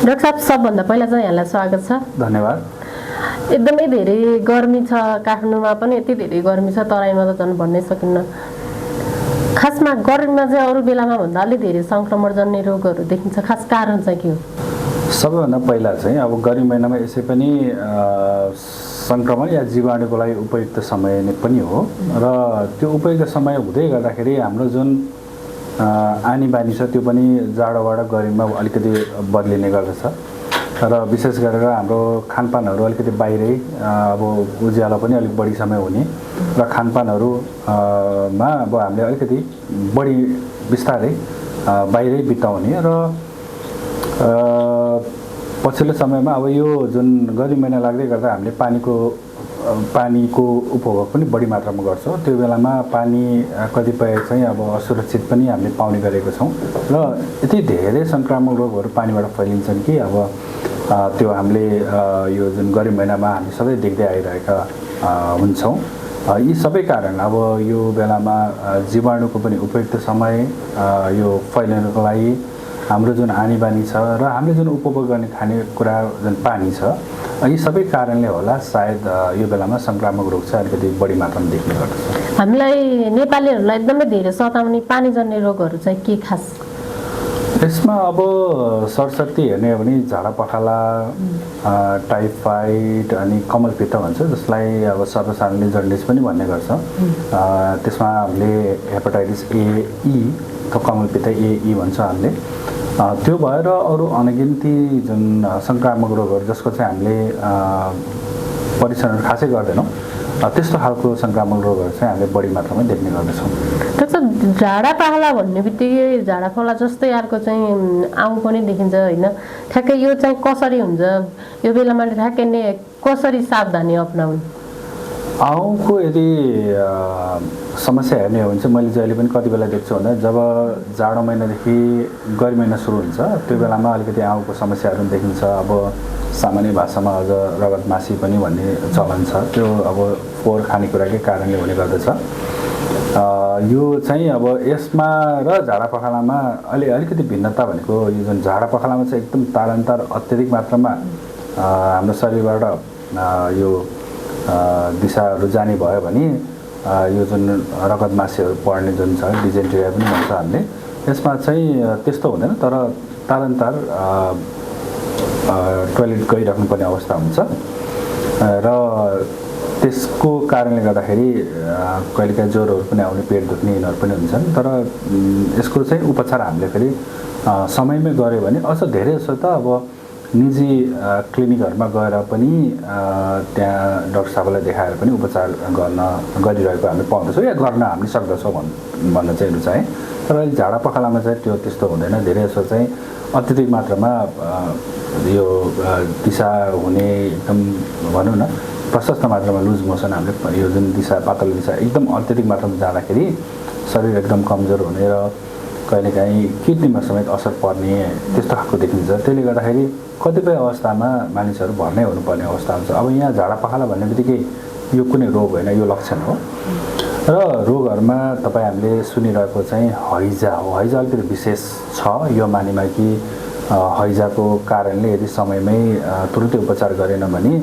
Doctor साहब, सबभन्दा पहिला चाहिँ यहाँलाई स्वागत छ। धन्यवाद। एकदमै धेरै गर्मी छ काठमाडौँमा पनि, यति धेरै गर्मी छ तराईमा त झन् भन्नै सकिन्न। खासमा गर्मीमा चाहिँ अरू बेलामा भन्दा अलि धेरै संक्रमणजन्य रोगहरू देखिन्छ, खास कारण चाहिँ के हो? सबैभन्दा पहिला चाहिँ अब गर्मी महिनामा यसै पनि सङ्क्रमण या जीवाणुको लागि उपयुक्त समय नै पनि हो र त्यो उपयुक्त समय हुँदै गर्दाखेरि हाम्रो जुन आनी बानी छ त्यो पनि जाडोबाट गर्मीमा अलिकति बदलिने गर्दछ र विशेष गरेर हाम्रो खानपानहरू अलिकति बाहिरै अब उज्यालो पनि अलिक बढी समय हुने र खानपानहरूमा अब हामीले अलिकति बढी बिस्तारै बाहिरै बिताउने र पछिल्लो समयमा अब यो जुन गर्मी महिना लाग्दै गर्दा हामीले पानीको उपभोग पनि बढी मात्रामा गर्छौँ। त्यो बेलामा पानी कतिपय चाहिँ अब असुरक्षित पनि हामीले पाउने गरेको छौँ र यति धेरै सङ्क्रामक रोगहरू पानीबाट फैलिन्छन् कि अब त्यो हामीले यो जुन गर्मी महिनामा हामी सधैँ देख्दै आइरहेका हुन्छौँ। यी सबै कारण अब यो बेलामा जीवाणुको पनि उपयुक्त समय यो फैलिनको लागि हाम्रो जुन आनी बानी छ र हामीले जुन उपभोग गर्ने खानेकुरा जुन पानी छ, यी सबै कारणले होला सायद यो बेलामा सङ्क्रामक रोग चाहिँ अलिकति बढी मात्रामा देख्ने गर्दछ। हामीलाई नेपालीहरूलाई एकदमै धेरै सताउने पानीजन्य रोगहरू चाहिँ के खास? यसमा अब सरसर्ती हेर्ने हो भने झाडा पखाला, टाइफाइड अनि कमलपित्त भन्छ, जसलाई अब सर्वसाधारणले जन्डिस पनि भन्ने गर्छ। त्यसमा हामीले हेपाटाइटिस ए-ई त कमलपित्त ए-ई भन्छ हामीले। त्यो भएर अरू अनगिन्ती जुन सङ्क्रामक रोगहरू जसको चाहिँ हामीले परीक्षणहरू खासै गर्दैनौँ, त्यस्तो खालको सङ्क्रामक रोगहरू चाहिँ हामीले बढी मात्रामा देख्ने गर्दछौँ। डाक्टर, झाडा पखाला भन्ने बित्तिकै झाडा पखाला जस्तै अर्को चाहिँ आउँ पनि देखिन्छ होइन? ठ्याक्कै यो चाहिँ कसरी हुन्छ? यो बेलामा ठ्याक्कै नै कसरी सावधानी अपनाउनु? आउँको यदि समस्या हेर्ने हो भने चाहिँ मैले जहिले पनि कति बेला देख्छु भन्दा जब जाडो महिनादेखि गर्मी महिना सुरु हुन्छ त्यो बेलामा अलिकति आउँको समस्याहरू देखिन्छ। अब सामान्य भाषामा अझ रगत मासी पनि भन्ने चलन छ, त्यो अब फोहोर खानेकुराकै कारणले हुने गर्दछ। यो चाहिँ अब यसमा र झाडा पखालामा अलिकति भिन्नता भनेको यो जुन झाडा पखालामा चाहिँ एकदम तारन्तार अत्याधिक मात्रामा हाम्रो शरीरबाट यो दिशाहरू जाने भयो भने यो जुन रगत मासीहरू पर्ने जुन छ डिजेन्ट्रिया पनि भन्छ हामीले, यसमा चाहिँ त्यस्तो हुँदैन, तर तारन्तार टोयलेट गइराख्नुपर्ने अवस्था हुन्छ र त्यसको कारणले गर्दाखेरि कहिलेकाहीँ ज्वरोहरू पनि आउने, पेट दुख्ने यिनीहरू पनि हुन्छन्। तर यसको चाहिँ उपचार हामीले फेरि समयमै गऱ्यो भने अझ धेरै जस्तो त अब निजी क्लिनिकहरूमा गएर पनि त्यहाँ डाक्टर साहबलाई देखाएर पनि उपचार गरिरहेको हामीले पाउँदछौँ या गर्न हामी सक्दछौँ भन्न चाहिँ रुचाएँ। तर अहिले झाडा पखालामा चाहिँ त्यस्तो हुँदैन। धेरै जस्तो चाहिँ अत्यधिक मात्रामा यो दिशा हुने, एकदम भनौँ न प्रशस्त मात्रामा लुज मोसन हामीले यो जुन दिशा पातलो दिशा एकदम अत्यधिक मात्रामा जाँदाखेरि शरीर एकदम कमजोर हुने र कहिलेकाहीँ किडनीमा समेत असर पर्ने त्यस्तो खालको देखिन्छ। त्यसले गर्दाखेरि कतिपय अवस्थामा मानिसहरू भर्नै हुनुपर्ने अवस्था हुन्छ। अब यहाँ झाडा पखाला भन्ने बित्तिकै यो कुनै रोग होइन, यो लक्षण हो र रोगहरूमा तपाईँ हामीले सुनिरहेको चाहिँ हैजा हो। हैजा अलिकति विशेष छ यो मानिमा कि हैजाको कारणले यदि समयमै तुरुन्तै उपचार गरेन भने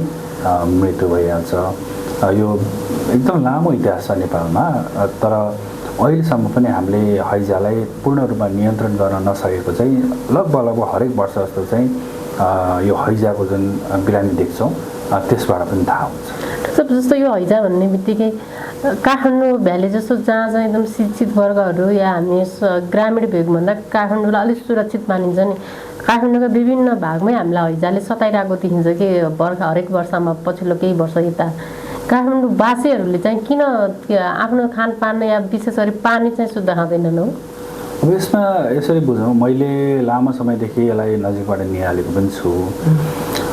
मृत्यु भइहाल्छ। यो एकदम लामो इतिहास छ नेपालमा, तर अहिलेसम्म पनि हामीले हैजालाई पूर्ण रूपमा नियन्त्रण गर्न नसकेको चाहिँ लगभग हरेक वर्ष जस्तो चाहिँ यो हैजाको जुन बिरामी देख्छौँ त्यसबाट पनि थाहा हुन्छ। जस्तो यो हैजा भन्ने बित्तिकै काठमाडौँ भ्याली जस्तो जहाँ चाहिँ एकदम शिक्षित वर्गहरू या हामी ग्रामीण भेगभन्दा काठमाडौँलाई अलिक सुरक्षित मानिन्छ नि, काठमाडौँका विभिन्न भागमै हामीलाई हैजाले सताइरहेको देखिन्छ कि हरेक वर्षमा पछिल्लो केही वर्ष यता काठमाडौँ वासीहरूले चाहिँ किन आफ्नो खानपान या विशेष गरी पानी चाहिँ शुद्ध खाँदैनन् हो? अब यसमा यसरी बुझौँ, मैले लामो समयदेखि यसलाई नजिकबाट निहालेको पनि छु।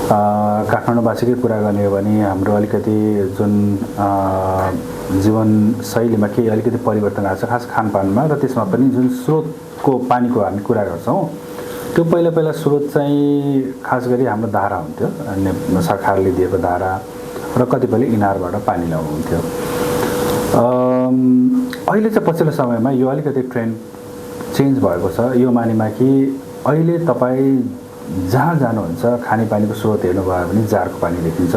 काठमाडौँवासीकै कुरा गर्ने हो भने हाम्रो अलिकति जुन जीवनशैलीमा केही अलिकति परिवर्तन आएको छ, खास खानपानमा र त्यसमा पनि जुन स्रोतको पानीको हामी कुरा गर्छौँ, त्यो पहिला स्रोत चाहिँ खास गरी हाम्रो धारा हुन्थ्यो, सरकारले दिएको धारा र कतिपयले इनारबाट पानी ल्याउनुहुन्थ्यो। अहिले चाहिँ पछिल्लो समयमा यो अलिकति ट्रेन्ड चेन्ज भएको छ यो मानिमा कि अहिले तपाईँ जहाँ जानुहुन्छ खानेपानीको स्रोत हेर्नुभयो भने जारको पानी देखिन्छ।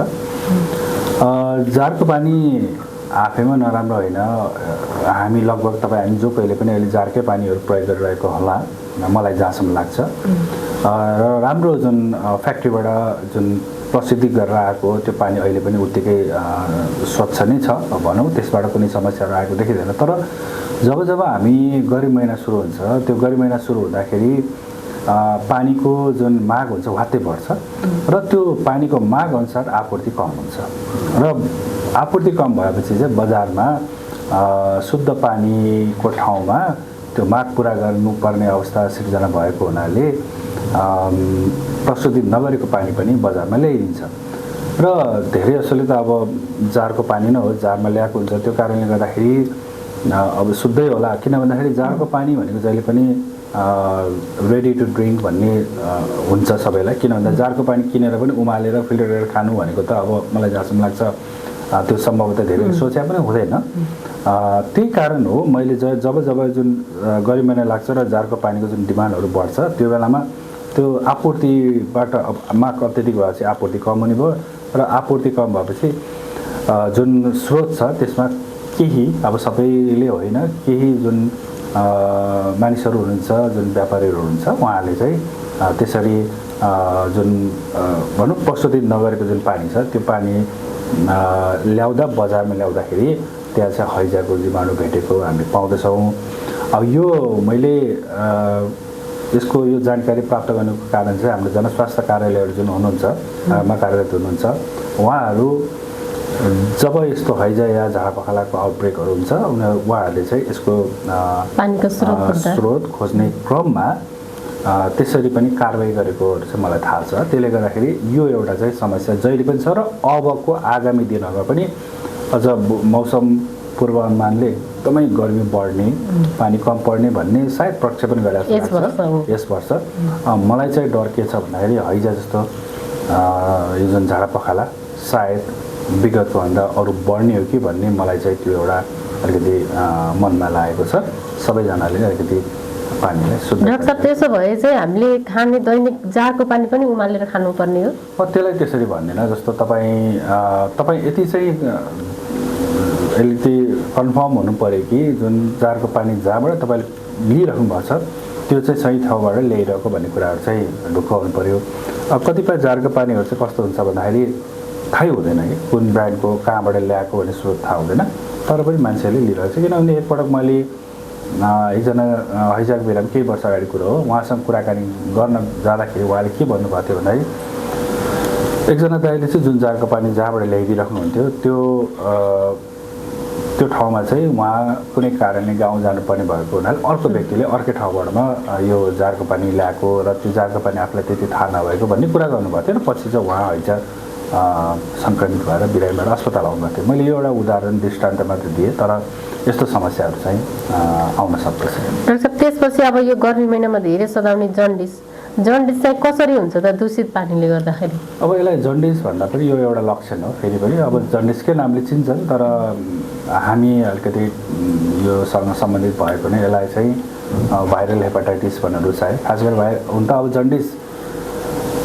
जारको पानी आफैमा नराम्रो होइन। हामी लगभग हामी जो कहिले पनि अहिले जारकै पानीहरू प्रयोग गरिरहेको होला मलाई जहाँसम्म लाग्छ। र राम्रो जुन फ्याक्ट्रीबाट जुन प्रसिद्धि गरेर आएको त्यो पानी अहिले पनि उत्तिकै स्वच्छ नै छ भनौँ, त्यसबाट कुनै समस्याहरू आएको देखिँदैन। तर जब हामी गर्मी महिना सुरु हुन्छ, त्यो गर्मी महिना सुरु हुँदाखेरि पानीको जुन माग हुन्छ वात्तै बढ्छ र त्यो पानीको माग अनुसार आपूर्ति कम हुन्छ र आपूर्ति कम भएपछि चाहिँ बजारमा शुद्ध पानीको ठाउँमा त्यो माग पुरा गर्नुपर्ने अवस्था सिर्जना भएको हुनाले प्रस्तुति नगरेको पानी पनि बजारमा ल्याइदिन्छ र धेरै जसोले त अब जारको पानी नै हो, जारमा ल्याएको हुन्छ। त्यो कारणले गर्दाखेरि अब शुद्धै होला, किन भन्दाखेरि जारको पानी भनेको जहिले पनि रेडी टु ड्रिङ्क भन्ने हुन्छ सबैलाई। किन भन्दा जारको पानी किनेर पनि उमालेर फिल्टर गरेर खानु भनेको त अब मलाई जहाँसम्म लाग्छ त्यो सम्भवतः धेरै सोचे पनि हुँदैन। त्यही कारण हो मैले जब जुन गर्मी महिना लाग्छ र जारको पानीको जुन डिमान्डहरू बढ्छ त्यो बेलामा त्यो आपूर्तिबाट माग अत्यधिक भएपछि आपूर्ति कम हुने भयो र आपूर्ति कम भएपछि जुन स्रोत छ त्यसमा केही, अब सबैले होइन, केही जुन मानिसहरू हुनुहुन्छ, जुन व्यापारीहरू हुनुहुन्छ, उहाँहरूले चाहिँ त्यसरी जुन भनौँ प्रस्तुति नगरेको जुन पानी छ त्यो पानी ल्याउँदा बजारमा ल्याउँदाखेरि त्यहाँ चाहिँ हैजाको जीवाणु भेटेको हामी पाउँदछौँ। अब यो मैले यसको यो जानकारी प्राप्त गर्नुको कारण चाहिँ हाम्रो जनस्वास्थ्य कार्यालयहरू जुन हुनुहुन्छ, मा कार्यरत हुनुहुन्छ, उहाँहरू जब यस्तो हैजा या झाडापखालाको आउटब्रेकहरू हुन्छ उहाँहरूले चाहिँ यसको पानीको स्रोत खोज्ने क्रममा त्यसरी पनि कारबाही गरेकोहरू चाहिँ मलाई थाहा छ। त्यसले गर्दाखेरि यो एउटा चाहिँ समस्या जहिले पनि छ र अबको आगामी दिनहरूमा पनि अझ मौसम पूर्वानुमानले एकदमै गर्मी बढ्ने, पानी कम पर्ने भन्ने सायद प्रक्षेपण गरेको छ यस वर्ष। मलाई चाहिँ डर के छ भन्दाखेरि हैजा जस्तो यो जुन झाडापखाला सायद विगतको भन्दा अरू बढ्ने हो कि भन्ने मलाई चाहिँ त्यो एउटा अलिकति मनमा लागेको छ। सबैजनाले अलिकति पानीलाई शुद्ध। डाक्टर साहब, त्यसो भए चाहिँ हामीले खाने दैनिक जारको पानी पनि उमालेर खानुपर्ने हो? त्यसलाई त्यसरी भन्दैन। जस्तो तपाईँ यति चाहिँ अलिकति कन्फर्म हुनु पऱ्यो कि जुन जारको पानी जहाँबाट तपाईँले लिइराख्नु भएको छ त्यो चाहिँ सही ठाउँबाट ल्याइरहेको भन्ने कुराहरू चाहिँ ढुक्क हुनु पऱ्यो। अब कतिपय जारको पानीहरू चाहिँ कस्तो हुन्छ भन्दाखेरि थाहै हुँदैन कि कुन ब्रान्डको कहाँबाट ल्याएको भन्ने स्रोत थाहा हुँदैन, तर पनि मान्छेहरूले लिइरहेको छ। किनभने एकपटक मैले एकजना हैजाको बेलामा केही वर्ष अगाडि कुरो हो, उहाँसँग कुराकानी गर्न जाँदाखेरि उहाँले के भन्नुभएको थियो भन्दाखेरि एकजना दाइले चाहिँ जुन जारको पानी जहाँबाट ल्याइदिइराख्नुहुन्थ्यो त्यो ठाउँमा चाहिँ उहाँ कुनै कारणले गाउँ जानुपर्ने भएको हुनाले अर्को व्यक्तिले अर्कै ठाउँबाटमा यो जारको पानी ल्याएको र त्यो जारको पानी आफूलाई त्यति थाहा नभएको भन्ने कुरा गर्नुभएको थियो र पछि चाहिँ उहाँ हैजा सङ्क्रमित भएर बिरामीबाट अस्पताल आउनुभएको थियो। मैले यो एउटा उदाहरण दृष्टान्त मात्र दिएँ, तर यस्तो समस्याहरू चाहिँ आउन सक्दछ। डाक्टर साहब, त्यसपछि अब यो गर्मी महिनामा धेरै सताउने जन्डिस चाहिँ कसरी हुन्छ त दूषित पानीले गर्दाखेरि? अब यसलाई जन्डिस भन्दा पनि यो एउटा लक्षण हो। फेरि पनि अब जन्डिसकै नामले चिन्छन्, तर हामी अलिकति योसँग सम्बन्धित भएको नै यसलाई चाहिँ भाइरल हेपाटाइटिस भन्ने रुचाए। खास गरी हुन त अब जन्डिस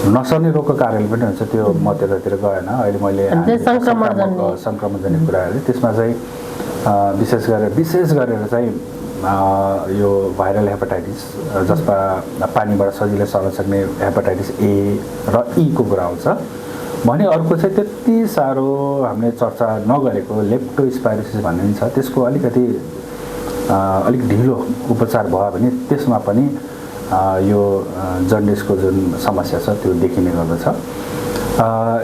नसर्ने रोगको कारणले पनि हुन्छ, त्यो म त्यतातिर गएन। अहिले मैले सङ्क्रमणजन्य कुराहरू त्यसमा चाहिँ विशेष गरेर चाहिँ यो भाइरल हेपाटाइटिस जसमा पानीबाट सजिलै सर्न सक्ने हेपाटाइटिस ए र ई को कुरा आउँछ भने अर्को चाहिँ त्यति साह्रो हामीले चर्चा नगरेको लेप्टोस्पाइरोसिस भन्ने पनि छ। त्यसको अलिक ढिलो उपचार भयो भने त्यसमा पनि यो जन्डिसको जुन समस्या छ त्यो देखिने गर्दछ।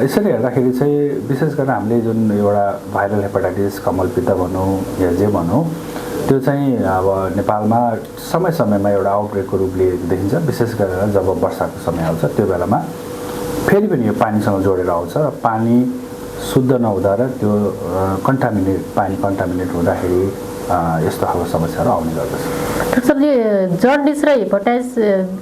यसरी हेर्दाखेरि चाहिँ विशेष गरेर हामीले जुन एउटा भाइरल हेपाटाइटिस कमलपित्त भनौँ या जे भनौँ त्यो चाहिँ अब नेपालमा समय समयमा एउटा आउटब्रेकको रूपले देखिन्छ। विशेष गरेर जब वर्षाको समय आउँछ त्यो बेलामा फेरि पनि यो पानीसँग जोडेर आउँछ र पानी शुद्ध नहुँदा र त्यो पानी कन्टामिनेट हुँदाखेरि यस्तो खालको समस्याहरू आउने गर्दछ। डाक्टर साहब, यो जन्डिस र हेपाटाइटिस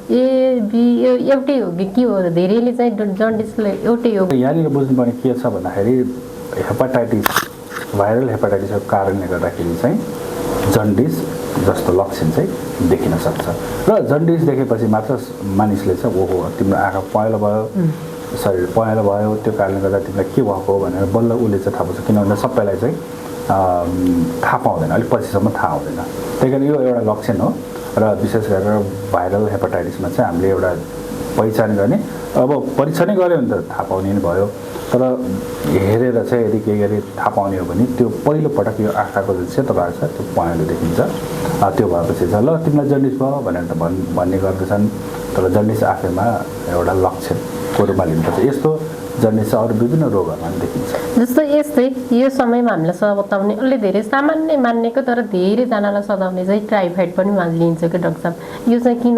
ए बी एउटै हो कि के हो? धेरैले चाहिँ जन्डिसलाई एउटै हो। यहाँनिर बुझ्नुपर्ने के छ भन्दाखेरि हेपाटाइटिस भाइरल हेपाटाइटिसको कारणले गर्दाखेरि चाहिँ जन्डिस जस्तो लक्षण चाहिँ देखिन सक्छ र जन्डिस देखेपछि मात्र मानिसले चाहिँ ओहो तिम्रो आँखा पहेँलो भयो शरीर पहेँलो भयो त्यो कारणले गर्दा तिमीलाई के भएको हो भनेर बल्ल उसले चाहिँ थाहा पाउँछ किनभने सबैलाई चाहिँ थाहा पाउँदैन अलिक पछिसम्म थाहा हुँदैन त्यही कारण यो एउटा लक्षण हो र विशेष गरेर भाइरल हेपाटाइटिसमा चाहिँ हामीले एउटा पहिचान गर्ने अब परीक्षणै गऱ्यो भने त थाहा पाउने नि भयो तर हेरेर चाहिँ यदि केही गरी थाहा पाउने हो भने त्यो पहिलोपटक यो आँखाको जुन सेतो भाग छ त्यो पहेँलो देखिन्छ त्यो भएपछि चाहिँ ल तिमीलाई जन्डिस भयो भनेर त भन्ने गर्दछन् तर जन्डिस आफैमा एउटा लक्षणको रूपमा लिनुपर्छ यस्तो जन्डिस अरू विभिन्न रोगहरूमा पनि देखिन्छ जस्तो यस्तै यो समयमा हामीलाई सताउने अलि धेरै सामान्य मान्नेको तर धेरैजनालाई सताउने चाहिँ टाइफाइड पनि लिन्छ कि डाक्टर साहब यो चाहिँ किन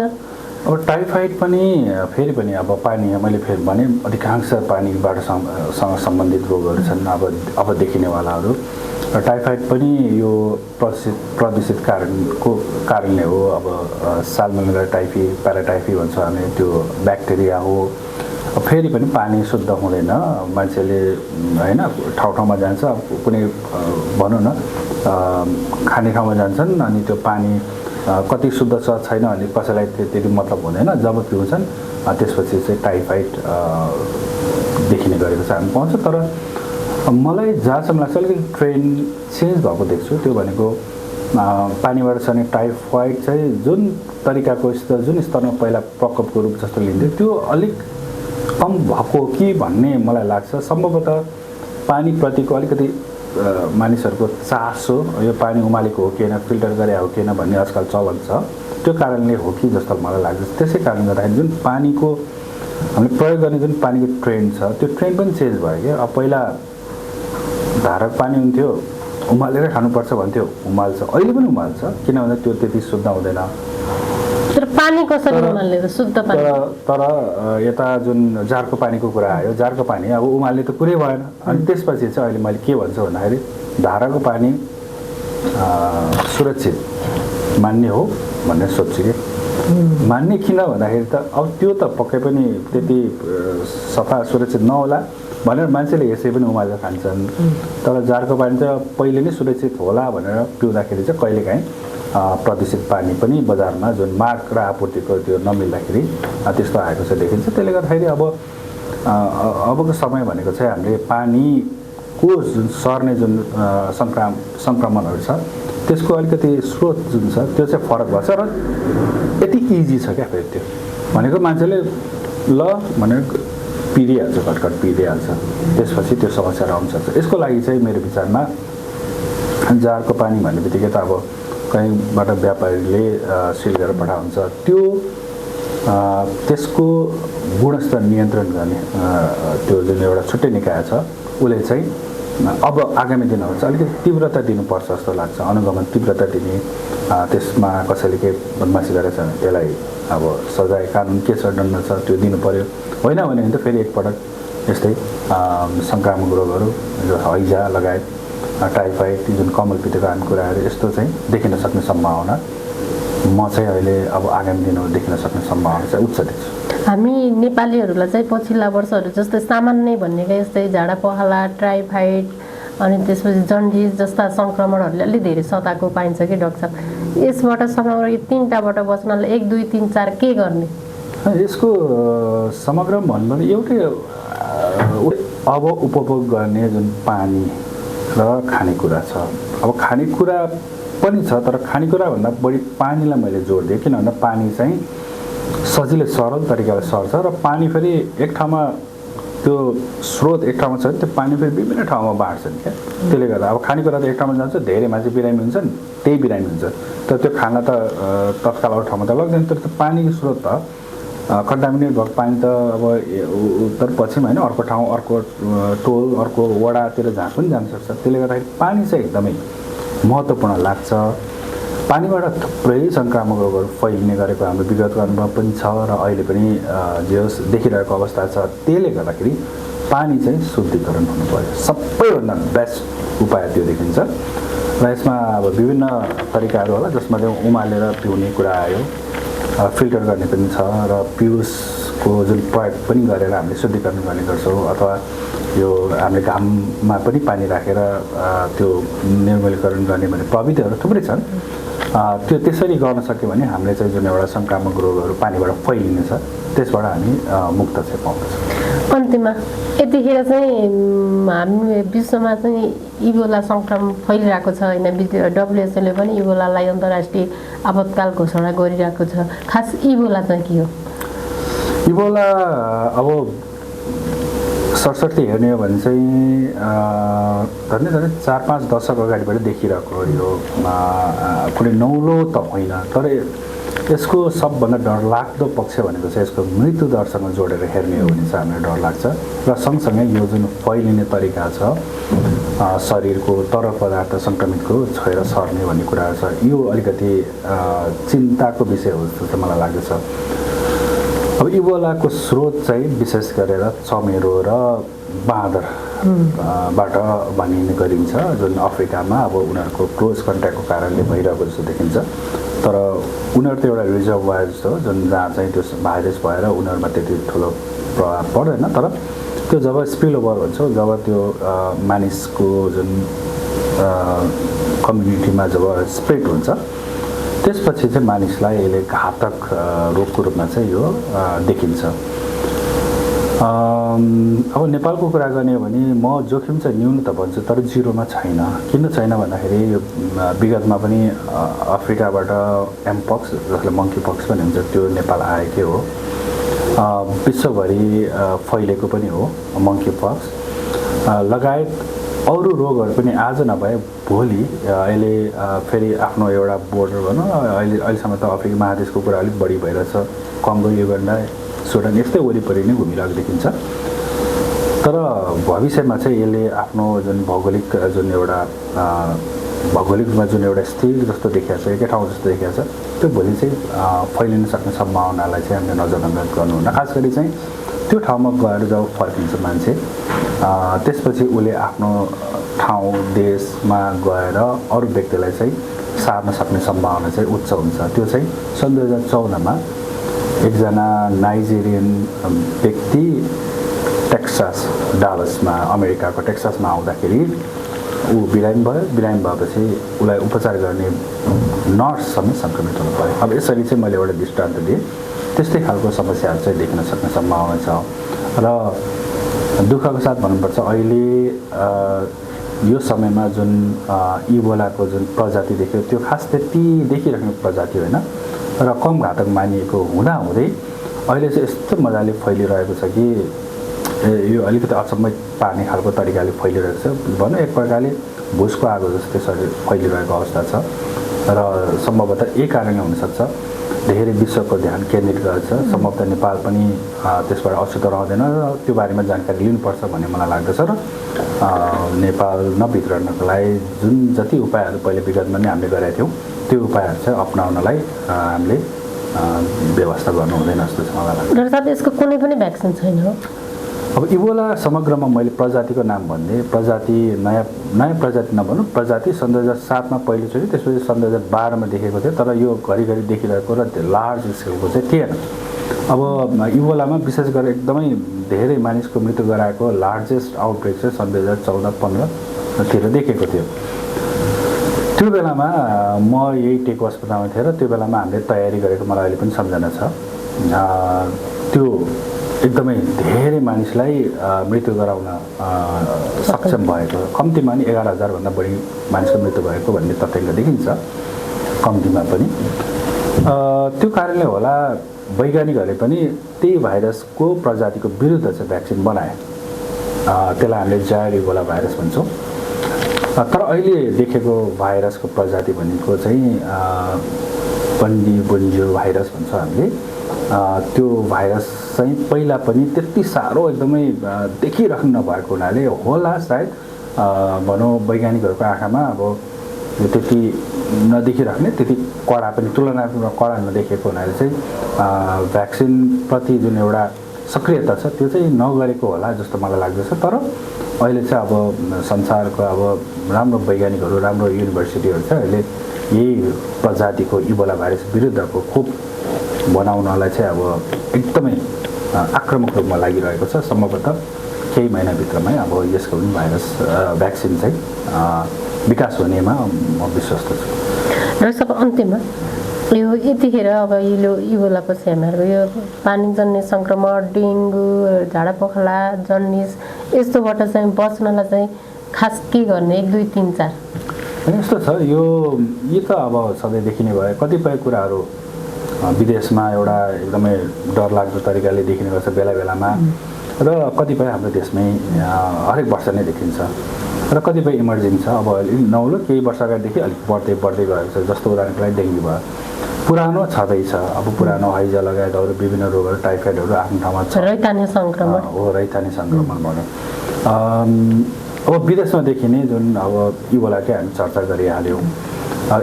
अब टाइफाइड पनि फेरि पनि अब पानी मैले फेरि भने अधिकांश पानीबाट सँग सम्बन्धित रोगहरू छन् अब देखिनेवालाहरू र टाइफाइड पनि यो प्रदूषित कारणले हो अब साल्मोनेला टाइफी प्याराटाइफी भन्छ हामी त्यो ब्याक्टेरिया हो फेरि पनि पानी शुद्ध हुँदैन मान्छेले हैन ठाउँ ठाउँमा जान्छ कुनै भनौँ न खाने ठाउँमा जान्छन् अनि त्यो पानी कति शुद्ध छ छैन भने कसैलाई त्यति मतलब हुँदैन जब पिउँछन् त्यसपछि चाहिँ टाइफाइड देखिने गरेको छ हामी पाउँछ तर मलाई जहाँसम्म लाग्छ अलिकति ट्रेन्ड चेन्ज भएको देख्छु त्यो भनेको पानीबाट छने टाइफाइड चाहिँ जुन तरिकाको जुन स्तरमा पहिला प्रकोपको रूप जस्तो लिन्थ्यो त्यो अलिक कम भएको कि भन्ने मलाई लाग्छ सम्भवतः पानीप्रतिको अलिकति मानिसहरूको चासो यो पानी उमालेको हो कि होइन फिल्टर गरे हो कि होइन भन्ने आजकल चलन छ त्यो कारणले हो कि जस्तो मलाई लाग्छ त्यसै कारणले गर्दाखेरि जुन पानीको हामीले प्रयोग गर्ने जुन पानीको ट्रेन्ड छ त्यो ट्रेन्ड पनि चेन्ज भयो क्या अब पहिला धाराको पानी हुन्थ्यो उमालेर खानुपर्छ भन्थ्यो उमाल्छ अहिले पनि उमाल्छ किनभने त्यो त्यति शुद्ध हुँदैन तर पानी कसरी उमाल्ने त शुद्ध पानी तर यता जुन जारको पानीको कुरा आयो जारको पानी अब उमाल्ने त कुरै भएन अनि त्यसपछि चाहिँ अहिले मैले के भन्छु भन्दाखेरि धाराको पानी सुरक्षित मान्ने हो भन्ने सोध्छु कि मान्ने किन भन्दाखेरि त अब त्यो त पक्कै पनि त्यति सफा सुरक्षित नहोला भनेर मान्छेले यसै पनि उमालेर खान्छन् तर जारको पानी चाहिँ पहिले नै सुरक्षित होला भनेर पिउँदाखेरि चाहिँ कहिलेकाहीँ प्रदूषित पानी पनि बजारमा जुन माग र आपूर्तिको त्यो नमिल्दाखेरि त्यस्तो आएको चाहिँ देखिन्छ त्यसले गर्दाखेरि अबको समय भनेको चाहिँ हामीले पानीको जुन सर्ने जुन सङ्क्रमणहरू छ त्यसको अलिकति स्रोत जुन छ त्यो चाहिँ फरक भएको छ र यति इजी छ क्या फेरि त्यो भनेको मान्छेले ल भनेर पिदिहाल्छ घटघट पिदिहाल्छ त्यसपछि त्यो समस्याहरू आउँछ यसको लागि चाहिँ मेरो विचारमा जारको पानी भन्ने बित्तिकै त अब कहीँबाट व्यापारीले सिल गरेर पठाउँछ त्यो त्यसको गुणस्तर नियन्त्रण गर्ने त्यो जुन एउटा छुट्टै निकाय छ उसले चाहिँ अब आगामी दिनहरू चाहिँ अलिकति तीव्रता दिनुपर्छ जस्तो लाग्छ अनुगमन तीव्रता दिने त्यसमा कसैले के बदमासी गरेछ भने त्यसलाई अब सजाय कानुन के छ दण्ड छ त्यो दिनु पर्यो होइन भने त फेरि एकपटक यस्तै सङ्क्रामक रोगहरू हैजा लगायत टाइफाइड जुन कमलपित्तको आम कुराहरू यस्तो चाहिँ देखिन सक्ने सम्भावना म चाहिँ अहिले अब आगामी दिनहरू देखिन सक्ने सम्भावना चाहिँ उच्च देख्छु हामी नेपालीहरूलाई चाहिँ पछिल्ला वर्षहरू जस्तै सामान्य भन्नेका यस्तै झाडा पखाला टाइफाइड अनि त्यसपछि जन्डिस जस्ता सङ्क्रमणहरूले अलि धेरै सताएको पाइन्छ कि डाक्टर साहब यसबाट समग्र यो तिनटाबाट बच्नलाई 1 2 3 4 के गर्ने यसको समग्र भन्नु एउटै अब उपभोग गर्ने जुन पानी र खानेकुरा छ अब खानेकुरा पनि छ तर खानेकुराभन्दा बढी पानीलाई मैले जोड दिएँ किनभने पानी चाहिँ सजिलै सरल तरिकाले सर्छ र पानी फेरि एक ठाउँमा त्यो स्रोत एक ठाउँमा छ त्यो पानी फेरि विभिन्न ठाउँमा बाँड्छन् क्या त्यसले गर्दा अब खानेकुरा त एक ठाउँमा जान्छ धेरै मान्छे बिरामी हुन्छन् त्यही बिरामी हुन्छ तर त्यो खाना त तत्काल अरू ठाउँमा त लाग्दैन तर त्यो पानीको स्रोत त कन्टामिनेट भएको पानी त अब उत्तर पश्चिम होइन अर्को ठाउँ अर्को टोल अर्को वडातिर जहाँ पनि जान सक्छ त्यसले गर्दाखेरि पानी चाहिँ एकदमै महत्त्वपूर्ण लाग्छ पानीबाट थुप्रै सङ्क्रामक रोगहरू फैलिने गरेको हाम्रो विगतको अनुभव पनि छ र अहिले पनि जे होस् देखिरहेको अवस्था छ त्यसले गर्दाखेरि पानी चाहिँ शुद्धिकरण हुनु पर्यो सबैभन्दा बेस्ट उपाय त्यो देखिन्छ र यसमा अब विभिन्न तरिकाहरू होला जसमा चाहिँ उमालेर पिउने कुरा आयो फिल्टर गर्ने पनि छ र पियुस को जुन प्रयोग पनि गरेर हामीले शुद्धिकरण गर्ने गर्छौँ अथवा यो हामीले घाममा पनि पानी राखेर त्यो निर्मलीकरण गर्ने भन्ने प्रविधिहरू थुप्रै छन्। त्यो त्यसरी गर्न सक्यो भने हामीले चाहिँ जुन एउटा सङ्क्रामक रोगहरू पानीबाट फैलिने छ त्यसबाट हामी मुक्त चाहिँ पाउँदछौँ। अन्त्यमा यतिखेर चाहिँ हामी विश्वमा चाहिँ इबोला सङ्क्रमण फैलिरहेको छ होइन, WHO ले पनि इबोलालाई अन्तर्राष्ट्रिय आपतकाल घोषणा गरिरहेको छ। खास इबोला चाहिँ के हो? इबोला अब सरसर्ती हेर्ने हो भने चाहिँ झन्डै 4-5 दशक अगाडिबाट देखिरहेको यो कुनै नौलो त होइन, तर यसको सबभन्दा डरलाग्दो पक्ष भनेको चाहिँ यसको मृत्यु दरसँग जोडेर हेर्ने हो भने चाहिँ हामीलाई डर लाग्छ। र सँगसँगै यो जुन फैलिने तरिका छ शरीरको तरल पदार्थ सङ्क्रमितको छोएर सर्ने भन्ने कुराहरू छ, यो अलिकति चिन्ताको विषय हो जस्तो चाहिँ मलाई लाग्दछ। अब इबोलाको स्रोत चाहिँ विशेष गरेर चमेरो र बाँदर बाट भनिने गरिन्छ, जुन अफ्रिकामा अब उनीहरूको क्लोज कन्ट्याक्टको कारणले भइरहेको जस्तो देखिन्छ। तर उनीहरू त एउटा रिजर्भर जस्तो हो जुन जहाँ चाहिँ त्यो भाइरस भएर उनीहरूमा त्यति ठुलो प्रभाव पर्दैन, तर त्यो जब स्पिल ओभर हुन्छ, जब त्यो मानिसको जुन कम्युनिटीमा जब स्प्रेड हुन्छ त्यसपछि चाहिँ मानिसलाई यसले घातक रोगको रूपमा चाहिँ यो देखिन्छ। अब नेपालको कुरा गर्ने हो भने म जोखिम चाहिँ न्यून त भन्छु, तर जिरोमा छैन। किन छैन भन्दाखेरि यो विगतमा पनि अफ्रिकाबाट एमपक्स जसलाई मङ्की पक्स पनि हुन्छ त्यो नेपाल आएकै हो, विश्वभरि फैलेको पनि हो मङ्की पक्स लगायत अरू रोगहरू पनि आज नभए भोलि अहिले फेरि आफ्नो एउटा बोर्डर भनौँ अहिलेसम्म त अफ्रिका महादेशको कुरा अलिक बढी भइरहेछ, कङ्गो युगान्डा सुडान यस्तै वरिपरि नै घुमिरहेको देखिन्छ। तर भविष्यमा चाहिँ यसले आफ्नो जुन भौगोलिक जुन एउटा भौगोलिक रूपमा जुन एउटा स्थिर जस्तो देखिएको छ, एकै ठाउँ जस्तो देखिएको छ, त्यो भोलि चाहिँ फैलिन सक्ने सम्भावनालाई चाहिँ हामीले नजरअन्दाज गर्नुहुन्न। खास गरी चाहिँ त्यो ठाउँमा गएर जब फर्किन्छ मान्छे त्यसपछि उसले आफ्नो ठाउँ देशमा गएर अरू व्यक्तिलाई चाहिँ सार्न सक्ने सम्भावना चाहिँ उच्च हुन्छ। त्यो चाहिँ सन् 2014मा एकजना नाइजेरियन व्यक्ति टेक्सास डालसमा अमेरिकाको टेक्सासमा आउँदाखेरि ऊ बिरामी भयो। बिरामी भएपछि उसलाई उपचार गर्ने नर्स समेत सङ्क्रमित हुनु पऱ्यो। अब यसरी चाहिँ मैले एउटा दृष्टान्त दिएँ, त्यस्तै खालको समस्याहरू चाहिँ देख्न सक्ने सम्भावना छ। र दुःखको साथ भन्नुपर्छ अहिले यो समयमा जुन इबोलाको जुन प्रजाति देख्यो त्यो खास त्यति देखिराख्ने प्रजाति होइन र कम घातक मानिएको हुँदाहुँदै अहिले चाहिँ यस्तो मजाले फैलिरहेको छ कि यो अलिकति अचम्मै पार्ने खालको तरिकाले फैलिरहेको छ। भनौँ एक प्रकारले भुसको आगो जस्तै शरीर फैलिरहेको अवस्था छ र सम्भवतः यही कारणले हुनसक्छ धेरै विश्वको ध्यान केन्द्रित गर्छ। सम्भवतः नेपाल पनि त्यसबाट अछुतो रहँदैन र त्यो बारेमा जानकारी लिनुपर्छ भन्ने मलाई लाग्दछ। र नेपाल नबिग्रनको लागि जुन जति उपायहरू पहिले विगतमा नै हामीले गरेका थियौँ त्यो उपायहरू चाहिँ अपनाउनलाई हामीले व्यवस्था गर्नु हुँदैन जस्तो चाहिँ मलाई लाग्छ। डाक्टर साहब यसको कुनै पनि भ्याक्सिन छैन हो? अब इबोला समग्रमा मैले प्रजातिको नाम भन्ने प्रजाति नयाँ प्रजाति नभनौँ, प्रजाति सन् 2007मा पहिलोचोटि, त्यसपछि सन् 2012मा देखेको थियो, तर यो घरिघरि देखिरहेको र लार्ज स्केलको चाहिँ थिएन। अब इबोलामा विशेष गरेर एकदमै धेरै मानिसको मृत्यु गराएको लार्जेस्ट आउटब्रेक चाहिँ सन् 2014-15तिर देखेको थियो। त्यो बेलामा म यही टेकु अस्पतालमा थिएँ र त्यो बेलामा हामीले तयारी गरेको मलाई अहिले पनि सम्झना छ। त्यो एकदमै धेरै मानिसलाई मृत्यु गराउन सक्षम भएको, कम्तीमा नि 11,000भन्दा बढी मानिसको मृत्यु भएको भन्ने तथ्याङ्क देखिन्छ कम्तीमा पनि। त्यो कारणले होला वैज्ञानिकहरूले पनि त्यही भाइरसको प्रजातिको विरुद्ध चाहिँ भ्याक्सिन बनाए, त्यसलाई हामीले जायर इबोला भाइरस भन्छौँ। तर अहिले देखेको भाइरसको प्रजाति भनेको चाहिँ बन्डी बुन्जो भाइरस भन्छौँ हामीले। त्यो भाइरस चाहिँ पहिला पनि त्यति साह्रो एकदमै देखिराख्नु नभएको हुनाले होला सायद भनौँ वैज्ञानिकहरूको आँखामा अब यो त्यति नदेखिराख्ने, त्यति कडा पनि तुलनात्मक कडा नदेखेको हुनाले चाहिँ भ्याक्सिनप्रति जुन एउटा सक्रियता छ त्यो चाहिँ नगरेको होला जस्तो मलाई लाग्दछ। तर अहिले चाहिँ अब संसारको अब राम्रो वैज्ञानिकहरू, राम्रो युनिभर्सिटीहरू छ, अहिले यही प्रजातिको इबोला भाइरस विरुद्धको खोप बनाउनलाई चाहिँ अब एकदमै आक्रामक रूपमा लागिरहेको छ। सम्भवतः केही महिनाभित्रमै अब यसको पनि भाइरस भ्याक्सिन चाहिँ विकास हुनेमा म विश्वस्त छु। र सब अन्त्यमा यो यतिखेर अब इबोला पछि हामीहरूको यो पानीजन्य सङ्क्रमण, डेङ्गु, झाडापखाला, जन्डिस यस्तोबाट चाहिँ बच्नलाई चाहिँ खास के गर्ने 1 2 3 4? यस्तो छ, यी त अब सधैँदेखि नै भयो। कतिपय कुराहरू विदेशमा एउटा एकदमै डरलाग्दो तरिकाले देखिने गर्छ बेला बेलामा, र कतिपय हाम्रो देशमै हरेक वर्ष नै देखिन्छ, र कतिपय इमर्जिङ छ। अब नौलो केही वर्ष अगाडिदेखि अलिक बढ्दै गएको छ। जस्तो उदाहरणको लागि डेङ्गु भयो, पुरानो छँदैछ। अब पुरानो हैजा लगायत अरू विभिन्न रोगहरू, टाइफाइडहरू आफ्नो ठाउँमा छ। रैथाने सङ्क्रमण हो, रैथाने सङ्क्रमण भनौँ। अब विदेशमा देखिने जुन अब इबोलाकै हामी चर्चा गरिहाल्यौँ,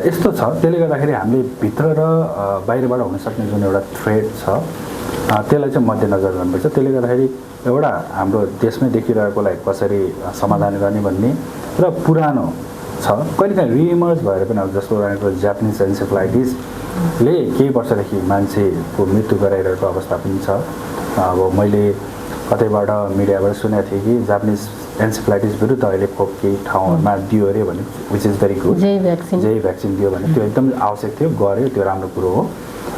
यस्तो छ। त्यसले गर्दाखेरि हामीले भित्र र बाहिरबाट हुनसक्ने जुन एउटा थ्रेट छ त्यसलाई चाहिँ मध्यनजर गर्नुपर्छ। त्यसले गर्दाखेरि एउटा हाम्रो देशमै देखिरहेकोलाई कसरी समाधान गर्ने भन्ने, र पुरानो छ कहिलेकाहीँ रिइमर्ज भएर पनि, अब जस्तो उदाहरणको जापानिज एन्सेफ्लाइटिसले केही वर्षदेखि मान्छेको मृत्यु गराइरहेको अवस्था पनि छ। अब मैले कतैबाट मिडियाबाट सुनेको थिएँ कि जापानिज एन्सेफ्लाइटिस विरुद्ध अहिले खोप केही ठाउँहरूमा दियो अरे भने, which is very good. JE vaccine दियो भने त्यो एकदम आवश्यक थियो, गऱ्यो, त्यो राम्रो कुरो हो।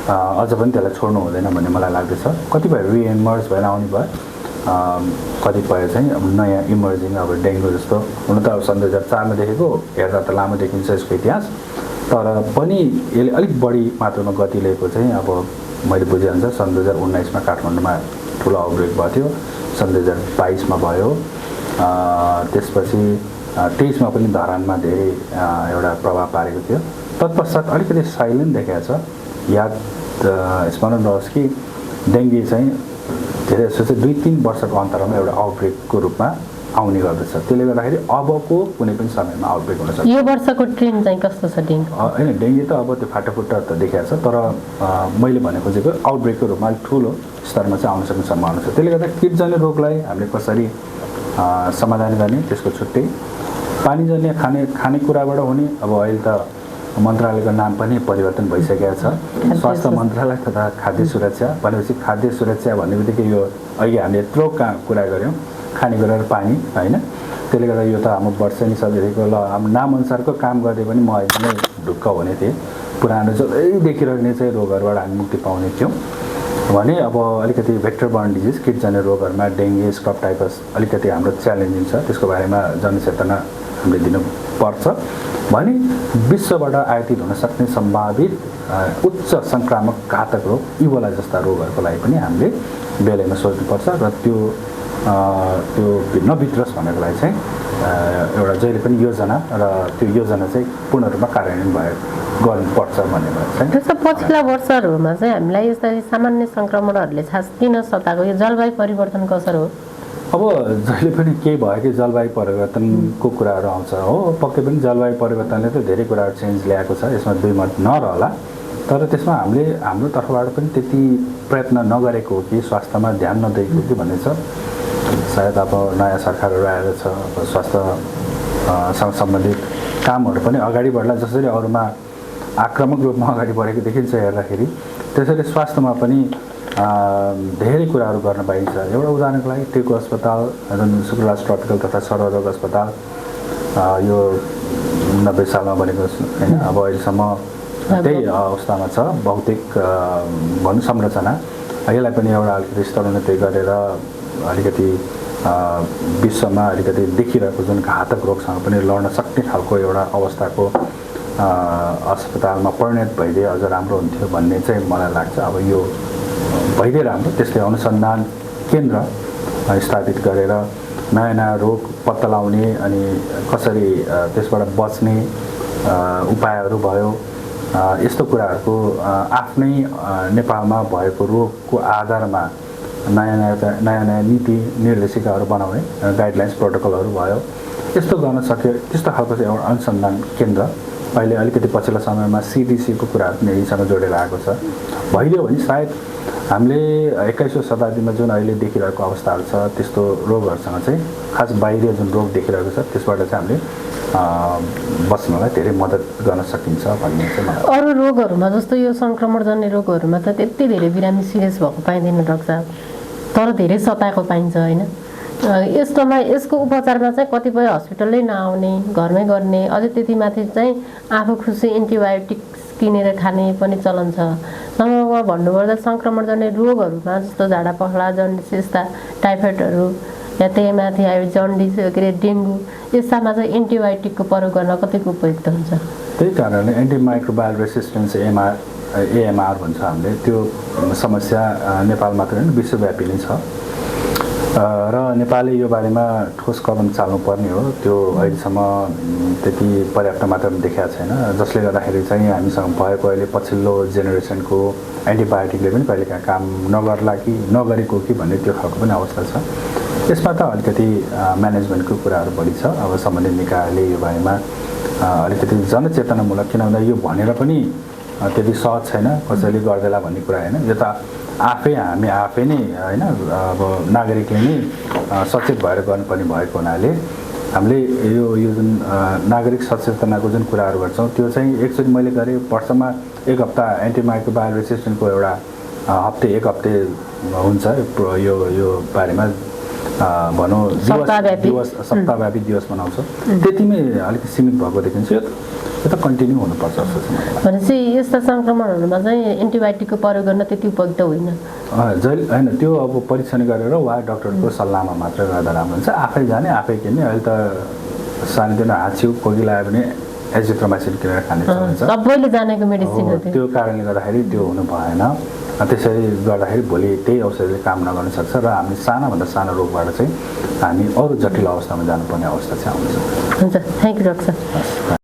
अझ पनि त्यसलाई छोड्नु हुँदैन भन्ने मलाई लाग्दछ। कतिपय रिइमर्ज भएर आउने भयो, कतिपय चाहिँ अब नयाँ इमर्जिङ, अब डेङ्गु जस्तो। हुन त अब सन् 2004मा देखेको, हेर्दा त लामो देखिन्छ यसको इतिहास, तर पनि यसले अलिक बढी मात्रामा गति लिएको चाहिँ अब मैले बुझेअनुसार सन् 2019मा काठमाडौँमा ठुलो आउटब्रेक भएको थियो, सन् 2022मा भयो, त्यसपछि 23मा पनि धरानमा धेरै एउटा प्रभाव पारेको थियो। तत्पश्चात अलिकति साइलेन्ट देखाएको छ। याद स्मरण रहोस् कि डेङ्गु चाहिँ धेरै जस्तो चाहिँ 2-3 वर्षको अन्तरमा एउटा आउटब्रेकको रूपमा आउने गर्दछ। त्यसले गर्दाखेरि अबको कुनै पनि समयमा आउटब्रेक हुन सक्छ। यो वर्षको ट्रेन्ड चाहिँ कस्तो छ डेङ्गु? होइन, डेङ्गु त अब त्यो फाटाफुट्टा त देखाएको छ, तर मैले भने खोजेको आउटब्रेकको रूपमा अलिक ठुलो स्तरमा चाहिँ आउन सक्ने सम्भावना छ। त्यसले गर्दा कीटजन्य रोगलाई हामीले कसरी समाधान गर्ने त्यसको छुट्टै, पानीजन्य खानेकुराबाट हुने, अब अहिले त मन्त्रालयको नाम पनि परिवर्तन भइसकेको छ, स्वास्थ्य मन्त्रालय तथा खाद्य सुरक्षा। भनेपछि खाद्य सुरक्षा भन्ने बित्तिकै यो अहिले हामीले यत्रो कुरा गऱ्यौँ, खानेकुरा र पानी, होइन? त्यसले गर्दा यो त हाम्रो वर्षेनी सधैँको ल नामअनुसारको काम गर्दै पनि म एकदमै ढुक्क हुने थिएँ। पुरानो जसै देखिरहने चाहिँ रोगहरूबाट हामी मुक्ति पाउने थियौँ भने अब अलिकति भेक्टर बर्न डिजिज, कीटजन्य रोगहरूमा डेङ्गु, स्क्रब टाइफस अलिकति हाम्रो च्यालेन्जिङ छ। त्यसको बारेमा जनचेतना हामीले दिनुपर्छ भने विश्वबाट आयातित हुन सक्ने सम्भावित उच्च सङ्क्रामक घातक रोग इबोला जस्ता रोगहरूको लागि पनि हामीले बेलैमा सोच्नुपर्छ, र त्यो नबिग्रोस् भन्नको लागि चाहिँ एउटा जहिले पनि योजना, र त्यो योजना चाहिँ पूर्ण रूपमा कार्यान्वयन गर्नुपर्छ भन्ने चाहिँ। त्यसो पछिल्ला वर्षहरूमा चाहिँ हामीलाई यस्ता सामान्य सङ्क्रमणहरूले खास किन सताएको? यो जलवायु परिवर्तनको असर हो? अब जहिले पनि केही भयो कि जलवायु परिवर्तनको कुराहरू आउँछ हो। पक्कै पनि जलवायु परिवर्तनले त धेरै कुराहरू चेन्ज ल्याएको छ, यसमा दुई मत नरहला। तर त्यसमा हामीले हाम्रो तर्फबाट पनि त्यति प्रयत्न नगरेको हो कि, स्वास्थ्यमा ध्यान नदिएको कि भन्ने छ। सायद अब नयाँ सरकारहरू आएको छ, अब स्वास्थ्यसँग सम्बन्धित कामहरू पनि अगाडि बढ्ला। जसरी अरूमा आक्रामक रूपमा अगाडि बढेको देखिन्छ हेर्दाखेरि, त्यसरी स्वास्थ्यमा पनि धेरै कुराहरू गर्न पाइन्छ। एउटा उदाहरणको लागि टेकु अस्पताल, जुन शुक्लास ट्रपिकल तथा सर्वरोग अस्पताल, यो 90 सालमा बनेको होइन, अब अहिलेसम्म त्यही अवस्थामा छ। भौतिक भनौँ संरचना, यसलाई पनि एउटा अलिकति स्तरोन्नति गरेर अलिकति विश्वमा अलिकति देखिरहेको जुन घातक रोगसँग पनि लड्न सक्ने खालको एउटा अवस्थाको अस्पतालमा परिणत भइदिए अझ राम्रो हुन्थ्यो भन्ने चाहिँ मलाई लाग्छ। अब यो भइदिए राम्रो। त्यसले अनुसन्धान केन्द्र स्थापित गरेर नयाँ नयाँ रोग पत्ता लगाउने अनि कसरी त्यसबाट बच्ने उपायहरू भयो, यस्तो कुराहरूको आफ्नै नेपालमा भएको रोगको आधारमा नयाँ नयाँ नीति निर्देशिकाहरू बनाउने, गाइडलाइन्स प्रोटोकलहरू भयो, यस्तो गर्न सक्यो। त्यस्तो खालको चाहिँ एउटा अनुसन्धान केन्द्र अहिले अलिकति पछिल्लो समयमा CDCको कुराहरू पनि यहीसँग जोडेर आएको छ। भइदियो भने सायद हामीले 21औं शताब्दीमा जुन अहिले देखिरहेको अवस्थाहरू छ त्यस्तो रोगहरूसँग चाहिँ, खास बाहिरी जुन रोग देखिरहेको छ त्यसबाट चाहिँ हामीले बच्नलाई धेरै मद्दत गर्न सकिन्छ भन्ने चाहिँ मलाई। अरू रोगहरूमा जस्तो यो सङ्क्रमणजन्य रोगहरूमा त त्यति धेरै बिरामी सिरियस भएको पाइँदैन डाक्टर साहब? तर धेरै सताएको पाइन्छ होइन। यस्तोमा यसको उपचारमा चाहिँ कतिपय हस्पिटलै नआउने, घरमै गर्ने, अझै त्यतिमाथि चाहिँ आफू खुसी एन्टिबायोटिक्स किनेर खाने पनि चलन छ। समग्रमा भन्नुपर्दा सङ्क्रमणजन्य रोगहरूमा जस्तो झाडा पखला, जन्डिस यस्ता टाइफाइडहरू या त्यही माथि आयो जन्डिस के अरे डेङ्गु, यस्तामा चाहिँ एन्टिबायोटिकको प्रयोग गर्न कतिको उपयुक्त हुन्छ? त्यही कारणले एन्टिमाइक्रोबायल रेसिस्टेन्स एएमआर भन्छ हामीले, त्यो समस्या नेपाल मात्र होइन विश्वव्यापी नै छ र नेपालले यो बारेमा ठोस कदम चाल्नुपर्ने हो। त्यो अहिलेसम्म त्यति पर्याप्त मात्रामा देखाएको छैन, जसले गर्दाखेरि चाहिँ हामीसँग भएको अहिले पछिल्लो जेनेरेसनको एन्टिबायोटिकले पनि कहिलेकाहीँ काम नगर्ला कि नगरेको कि भन्ने त्यो खालको पनि अवस्था छ। यसमा त अलिकति म्यानेजमेन्टको कुराहरू बढी छ। अब सम्बन्धित निकायले यो बारेमा अलिकति जनचेतनामूलक, किन भन्दा यो भनेर पनि त्यति सहज छैन, कसैले गर्दैला भन्ने कुरा होइन। यो त हामी आफै नै होइन, अब नागरिकले नै सचेत भएर गर्नुपर्ने भएको हुनाले हामीले यो जुन नागरिक सचेतनाको जुन कुराहरू गर्छौँ त्यो चाहिँ एकचोटि मैले गरेँ वर्षमा 1 हप्ता एन्टिमाइक्रोबायल रेसिस्टेन्टको एउटा एक हप्ते हुन्छ यो बारेमा भनौँ सप्ताहव्यापी दिवस मनाउँछौँ। त्यतिमै अलिक सीमित भएको देखिन्छ। यो त कन्टिन्यू हुनुपर्छ जस्तो छ मलाई। भनेपछि यस्ता सङ्क्रमणहरूमा चाहिँ एन्टिबायोटिकको प्रयोग गर्न त्यति उपयुक्त होइन। जहिले होइन, त्यो अब परीक्षण गरेर वा डक्टरको सल्लाहमा मात्र गर्दा राम्रो हुन्छ। आफै जाने आफै किन्ने, अहिले त सानोतिनो हाछिउ कोही लगायो भने एजिथ्रोमाइसिन किनेर खाने चलन छ। सबैले जानेको मेडिसिन हो त्यो कारणले गर्दाखेरि त्यो हुनु भएन। त्यसरी गर्दाखेरि भोलि त्यही औषधिले काम नगर्न सक्छ र हामी सानाभन्दा सानो रोगबाट चाहिँ हामी अरू जटिल अवस्थामा जानुपर्ने अवस्था चाहिँ आउँछ। हुन्छ, थ्याङ्क यू डाक्टर।